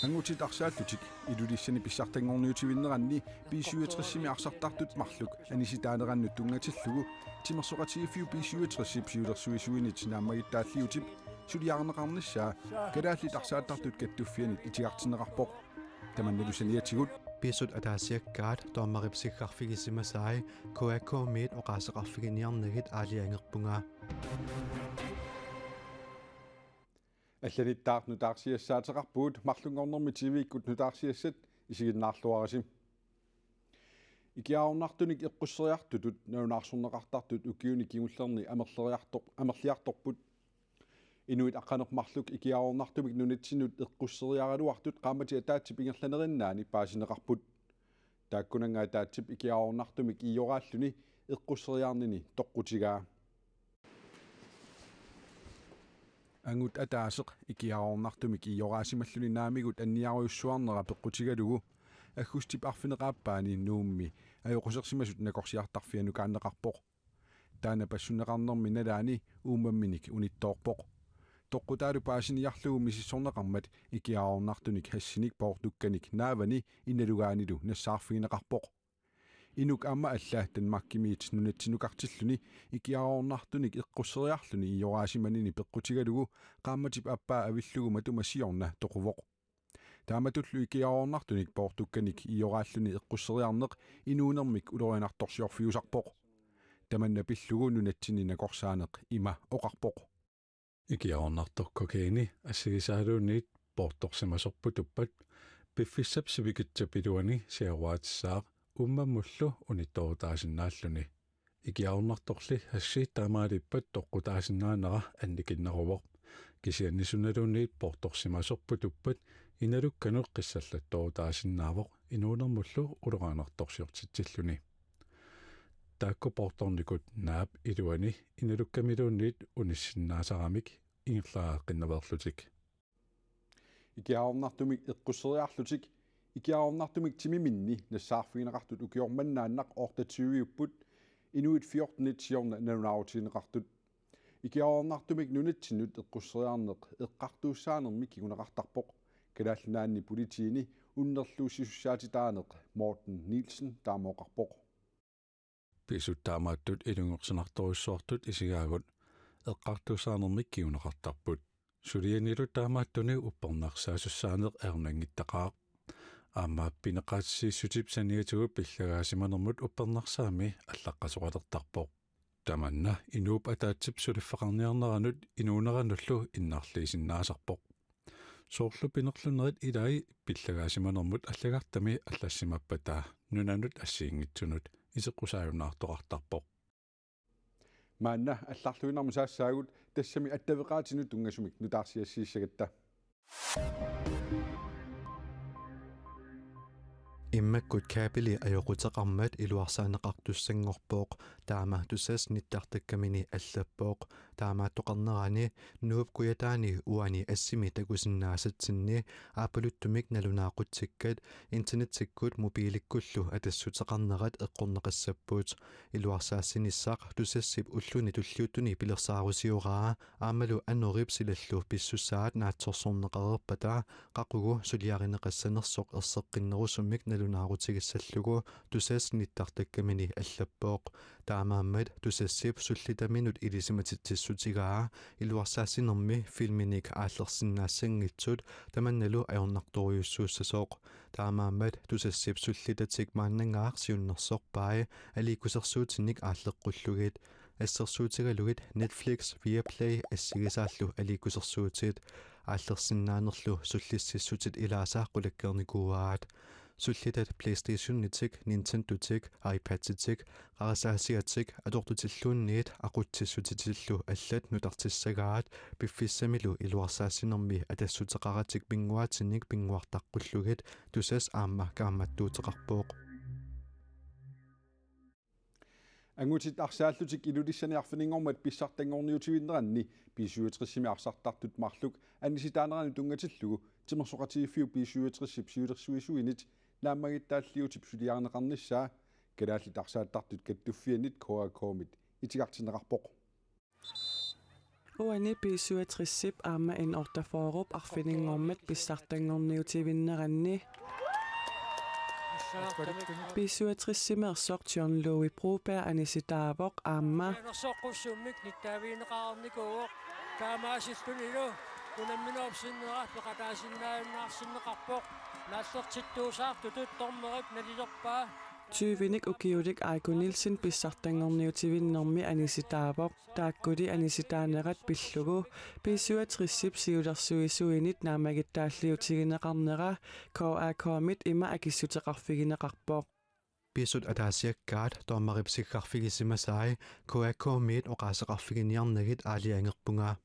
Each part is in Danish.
Angutit arsaallutik ilulissani pissartangorniutivinneranni P67 arsartartut marluk anisitaanerannut tungatillugu timersoqatigifiu P67 piulersuisuinit naammagittaalliutip suliarneqarnissaa kalaallit arsaatartut kattuffianit itigartineqarpoq tamannalusaniatigut Pisut ataasiakkaat toammaripsiggarfigissimasai KAK miit oqaaseqarfiginiarnagit aaliangerpungaa алланиттаақ нутаарсиассаатеқарпуут марлунгорнэрми тивииккут нутаарсиассат исигиннаарлуараси икиаарунартуник эққуссериартутут наунаарсурнеқартартут укиуни кигуллерни амерлиарторпут инуит аққанермарлук икиаарунартумик нунатсинут эққуссериаралуартут qaamati атаатсип ингерланериннаани паасинеқарпут тааккунангаа таатсип икиаарунартумик иёрааллуни эққуссериарнини тоққутигаа Angut ataaseq ikiaornartumik iyoraasimalлуни наамигут анниаруйуссуарнера пеққутигалугу аггустип арфинеқааппаани нуумми аёқусерсимасут накорсиартарфиану кааннеқарпоқ таана пассунеқарнерми налаани уумамминик униттоорпоқ тоққутаалу паасиниарлугу мисиссорнеқармат икиаорнартуник хассиник поортукканик наавани иналугаанилу нассаарфигинеқарпоқ инук амма алла танмаккимиит нунатсинукартиллуни икиаорнартуник эққуссериарлуни иёраасиманини пеққутигалугу qaammatip аппаа авиллугу матумассиорна тоқувоқ тааматуллу икиаорнартуник поортукканик иёрааллуни эққуссериарнеқ инуунермик улорианарторсиорфиусарпоқ таманна пиллугу нунатсини накорсаанеқ има оқарпоқ икиаорнарторкокеини ассигисаалуунниит поорторсимасорпу туппат пиффиссапсивикитсапилуани сиаруаатсаақ уммаммуллу униттоорутаасиннааллуни икиаорнарторли хасси таамаалиппат тоққутаасиннаанера анникиннерувоқ кисианнисуналуунниит поорторсимасорпу туппат иналукканеқ қиссаллаттоорутаасиннаавоқ инуунермуллу улораанарторсиортитсиллуни таакку поорторникут наап илуани иналуккамилуунниит униссиннаасарамик ингерлаа қиннаверлутик икиаорнартумик эққуссериарлутик икиаорнартумик тимиминни нассаарфигинеқартут укиорманнааннақ ортатсивиуппут инуит 14 сиорна нанунаутинеқартут икиаорнартумик нунатсинут эққуссериарнеқ эққартууссаанерми кигунеқартарпоқ калааллаанни политиини уннерлуусисуссаатитаанеқ Мортен Нилсен таамооқарпоқ писуттаамааттут илунгерсинарторуссуартут исигаагут эққартууссаанерми кигунеқартарпут сулианилу таамааттуни уппернарсаасуссаанеқ эрнангиттақаа Amma pineqaatsiissutip saniatugu pillaгаасиманермут уппернарсаами аллаққасоқалертарпоқ таманна инууп атаатсип сулиффақарниарнеранут инуунерануллу иннаарлиисиннаасарпоқ соорлу пинерлунерит илаи пиллагаасиманермут аллагартами аллассимаппатаа нунанут ассиингитсунут исеққусааюннаартоқартарпоқ маанна алларлуинарму саассаагут тассами аттавеқаатинут тунгасумик нутаарсиассииссагатта иммаккут каапили аёқутеқармат илуарсаанеқартуссангорпооқ таама туссас ниттартаккамини аллаппооқ таамааттоқарнерани нууп куятаани уани ассими такусиннаасатсинни аапалуттумик налунаақутсиккат интернеттиккут мобиликкуллу атассутеқарнерат эққорнеқассаппуут илуарсаассиниссаақ туссассип уллуни туллиуттуни пилерсаарусиораа аамалу аннорип силаллу писсуссаат наатсорсорнеқарерпата қақугу сулиаринеқассанерсоқ ерсеққиннерусумик налунаарутигиссаллугу тусаас ниттартаккамини аллаппооқ таамааммат тусассип суллитаминут илисиматитсиссутигаа илуарсаассинерми филминик ааллерсиннаассангитсут таманналу аёрнарторюссууссасооқ таамааммат тусассип суллитатик мааннангаарсиуннерсорпаа аликусерсуутинник ааллеққуллугит ассерсуутигалугит Netflix Viaplay ассигисааллу аликусерсуутит ааллерсиннаанерлу суллиссиссутит илаасааққулаккерникууаат суллитат PlayStation нитик Nintendo-тик iPad-тик қарасаасиатик адортутиллуунниит ақутсиссутитиллу аллат нутартиссагаат пиффиссамилу илуарсаассинерми атассутеқаратик пингуаатинник пингуартаққуллугит тусас аама кааматтуутеқарпооқ ангутит арсааллутик илулиссаниарфинингормат писсартангорниутивиннеранни P67 арсартартут марлук анниситаанерани тунгатиллугу тимерсоқатигиффиу P67 пиулерсуисуинит нааммагиттааллиутип сулиарнеқарниссаа калааллит арсааттартут каттуффианит KAK-мит итигартинеқарпоқ Uani P67 aama en ortaforup arfiningormat pissartangorniutivinneranni P67 John Louis Broberg anisitaavoq aama Soqqussumik nittaaviineqaarnikuuq kaamaasillunilu unamminerpsinnerat peqataasinnaayunnaarsinneqarpoq naallertittuusaartutut tormerip nalilerpaa Tyvinik ukiulik Aiko Nielsen pissartangorniutivinnermi anisitaavoq taakkuli anisitaanerat pillugu P67 siulersuisuinit naamagittaalliutigineqarnera KAK-mit ima akissuteqarfigineqarpoq Pisut ataasiakkaat toommaripsikkarfigissimasai KAK-mit oqaaseqarfiginiarnagit aaliangerpunga.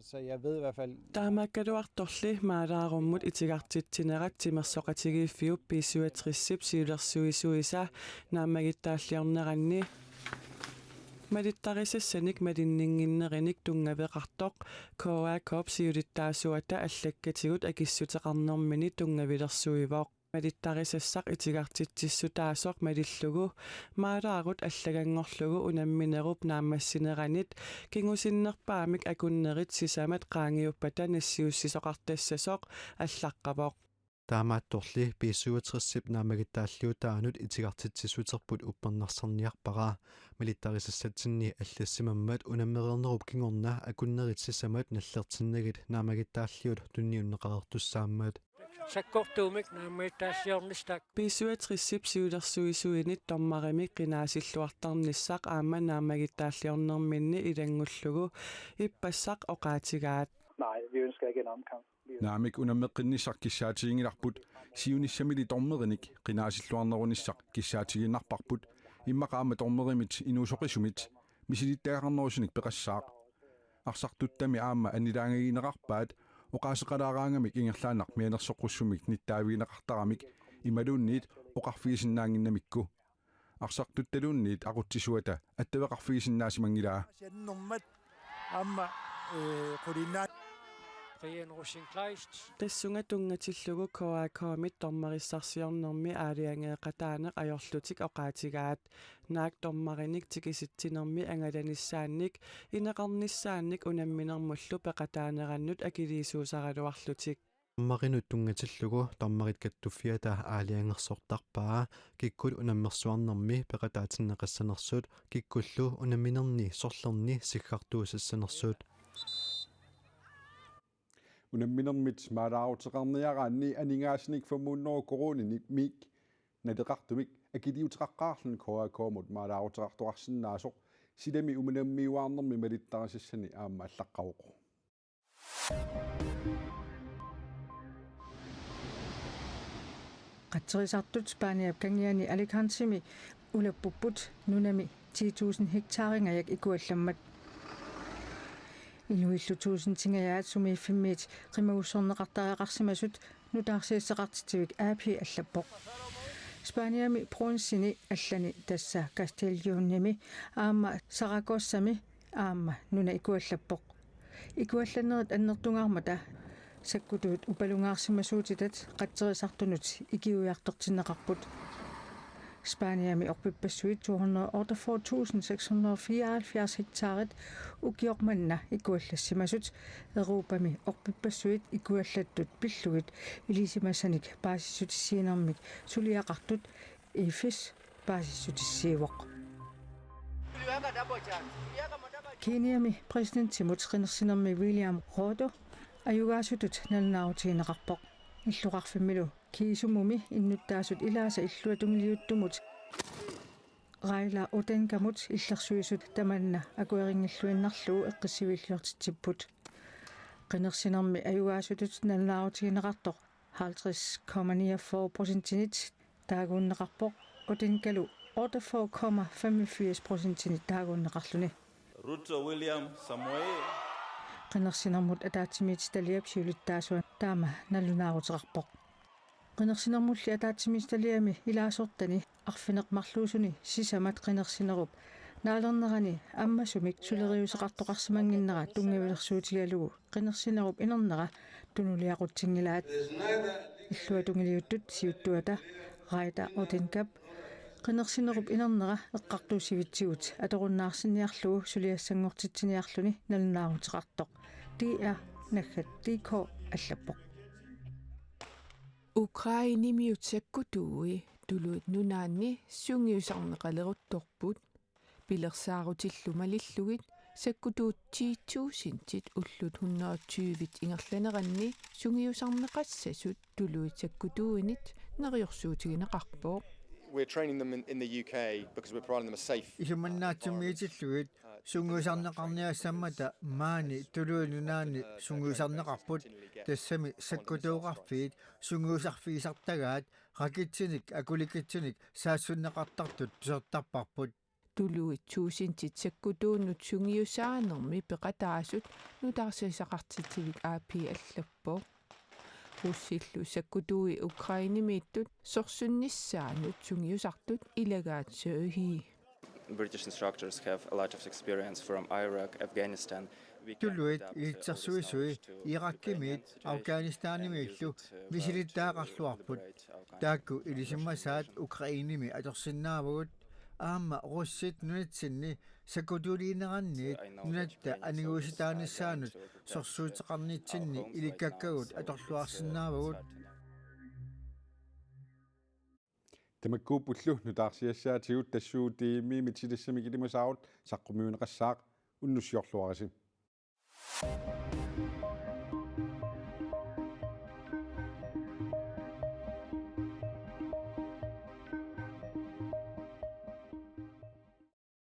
Så jeg ved i hvert fald... Taamaakkatuartorli maalaarumut itigartitsinerat timersoqatigiiffiu P67 siulersuisuisa naamagittaalliorneranni Malittarisassanik malinninginnerenik tungaveqartoq KAK siulittaasuata allakkatigut akissuteqarnermini tungavilersuivoq Malittarisasaq itigartitsissutaasoq malillugu maalaagut allagangorlugu unamminerup naammassineranit kingusinnerpaamik akunnerit sisamat qaangiuppata nassiussisoqartassasoq allaqqavoq Taamaattorli P67 naamagittaalliutaanut itigartitsissuterput uppernarsarniarpara militarisassatsinni allassimamat unammereernerup kingorna akunneritsissamat nallertinnagit naamagittaalliut tunniunneqarertussaammat sakkortuumik naammiittaalliornistak P67 siulersuisuinit tormarimik qinaasilluartarnissaq aama naamagittaalliornerminni ilangullugu ippassaq oqaatigaat Nej, vi ønsker ikke en omkamp. Naamik unammeqqinnisaq kissaatigingilarput siunissamili tormerinik qinaasilluarnerunissaq kissaatiginnarparput immaqaama tormerimit inuusoqisumit misilittaaqarnerusinik peqassaaq arsartuttami aama anilaangagiineqarpaat oqaaseqalaaraangamik ingerlaanaq mianersoqqussumik nittaaviineqartaramik imaluunniit oqarfigisinnaanginnamikku arsartuttaluunniit aqutsisuata attaveqarfigisinnaasimanngilaa Nummat amma qulinnaat qiinerussin kleist tassunga tungatillugu KAK-mit tormarissarsiornermi aaliangeeqataaneq ajorlutik oqaatigaat naak tormarinik tikisitsinermi angalanissaannik ineqarnissaannik unamminermullu peqataanerannut akiliisuusaraluarlutik Marinu tungatillugu tormarit kattuffiata aaliangersortarpaa kikkul unammersuarnermi peqataatinneqassanersut kikkullu unamminerni sorlerni siggartuusassanersut unamminermit maalaaruteqarniaraanni aningaasinik famuunneru koruuninik miik naleqartumik akiliuteqaqqaarlun KAK-mut maalaaruteqartuarsinnaasoq silami umunammiuаарnermi malittarisassani aamma allaqqavuq Qatserisartut Spaniab kangiani alikantsimi ulappuput nunami 10.000 hektaaringajak ikuallammat Inuillutuusin tingajaat sumiiffimmiit qimaussorneqartariaqarsimasut nutaarsiisseqartitivik aapi allappoq Spaniami provinsini allani tassa Castellionnimi aamma Saragossami aamma nuna ikuallappoq ikuallannerit annertungaarmata sakkutuut upalungaarsimasuutitat qatserisartunut ikiuiartortinneqarput Spaniami orpipassuit 248.674 hektaarit ukiormanna ikuallassimasut Europami orpipassuit ikuallattut pillugit ilisimassanik paasissutissiinermik suliaqartut ifis paasissutissiivoq Keniami presidenttimut qinnersinermi William Ruto ayugaasutut nalnaarutiineqarpoq illuqarfimmilu kiisumumi innuttaasut ilaasa illuatungiliuttumut Raila Odingamut illersuisut tamanna akueringilluinnarluu eqqissivillortitsipput qinnersinermi ayugaasutut nalnaarutiineqartoq 50,49% taaguunneqarpoq Odingalu 48,85% taaguunneqarluni Ruto William Samoei qinnersinermut ataatimiit taliap siulittaasuan taama nallunaaruteqarpoq qinnersinermulli ataatimiit taliami ilaasortani arfineqmarluusuni sisamat qinnersinerup naalernerani ammasumik suleriuseqartoqarsimanginnera tungavilersuutigalugu qinnersinerup inernera tunuliaqutsingilaat illuatungiliuttut siuttuata Raila Odinga qinnersinerup inerneqa eqqartuusivitsiguut atorunnaarsinniarlugu suliassangortitsiniarluni nalunaaruteqartoq tia naggat tiko allappoq Ukrainimiutsakkutuui tuluut nunaanni sungiusarneqaleruttorput pilersaarutilluma lillugit sakkutuutsiitsuusintit ullut 120 ingerlaneranni sungiusarneqassasut tuluit sakkutuuinit neriorsuutigineqarpoo. We're training them in the UK because we're providing them a safe. Isumannaatsumiitillugit sunguusarneqarniassammata maani tuluununaani sunguusarneqarput tassami sakkutuuqarfiit sunguusarfiisartagaat rakitsinik akulikitsinik saassunneqartartut tusertarparput Tuluit suusintit sakkutuunnut sungiusaanermi peqataasut nutaarsisaqartitivik aapi allappo. Russillu sakkutuui Ukrainimiittut sorsunnissaanut sungiusartut ilagaat sööhii. British instructors have a lot of experience from Iraq, Afghanistan. Tuluit iitsersuisui Irakkimiit Afganistanimiillu misilittaaqarluarput taakku ilisimmasaat Ukrainimi atorsinnaavagut aama russit nunatsinni sakkutuuliineranniit nunatta aniguusitaanissaanut sorsuuteqarnitsinni ilikakkagut atorluarsinnaavagut Tamakkuupullu nutaarsiassaatigut tassuutiimi mitsilissami kilimasaarut saqqumuuneqassaaq unnussiorluarisi